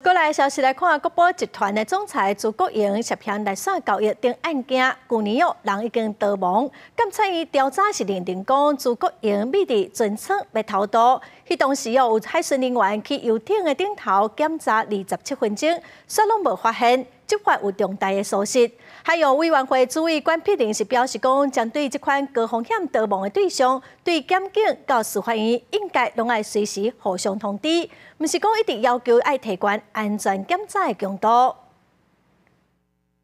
过来消息来看，国宝集团的总裁朱国营涉嫌内线交易等案件，去年人已经逃亡。检察院调查是认定讲，朱国营秘伫全仓要偷渡，迄当时有海巡人员去游艇的顶头检查27分钟，却拢无发现，执法有重大的疏失。还有委员会主委关碧玲是表示讲，针对这款高风险逃亡的对象，对检警到司法院应该拢爱随时互相通知，毋是讲一直要求爱提悬安全检查的强度。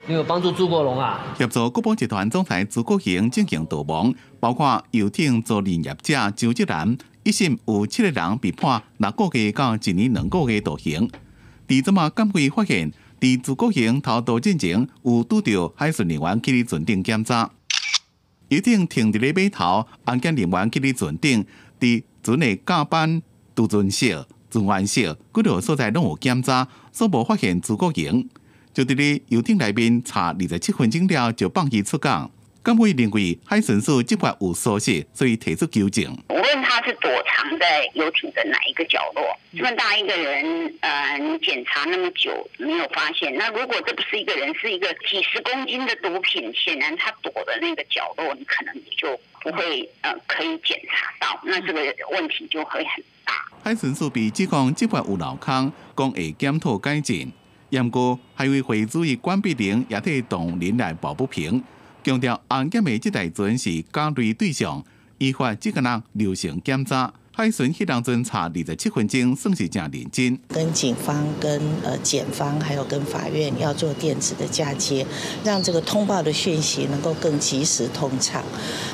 你有帮助朱国龙啊？协助国宝集团总裁朱国营进行逃亡，包括游艇租赁业者周志南，一审有7个人被判6个月到1年2个月徒刑。伫这么监会发现，伫朱国营偷渡进前有拄到海巡人员去哩船顶检查，游艇停伫咧码头，安检人员去哩船顶，伫船的甲板、渡船室、船员室几个所在拢有检查，所无发现朱国营。就伫咧游艇内面查27分钟了，就放弃出港。监会认为海巡署执法有疏失，所以提出纠正。无论他是躲藏在游艇的哪一个角落，这么大一个人，你检查那么久没有发现，那如果这不是一个人，是一个几十公斤的毒品，显然他躲的那个角落，你可能就不会可以检查到，那这个问题就会很大。海巡署被指控执法有漏空，讲会检讨改进。不过，海委会主委关碧玲也替同仁来抱不平，强调案件的这台船是甲类对象，依法只敢若流程检查。海巡迄当阵查27分钟，算是真认真。跟警方、跟检方，还有跟法院要做电子的嫁接，让这个通报的讯息能够更及时通畅。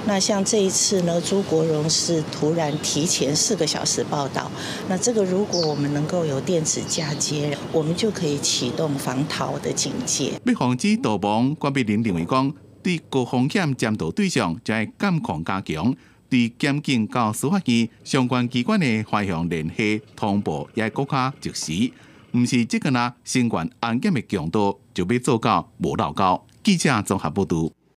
那像这一次呢，朱国荣是突然提前4个小时报道，那这个如果我们能够有电子嫁接，我们就可以启动防逃的警戒。要防止逃亡，关碧玲认为讲，对高风险潜逃对象，就要监控加强。对检警到司法院相关机关的方向联系通报也更加及时，唔是这个呢，新冠案件的强度就要做到无漏交。记者综合报道。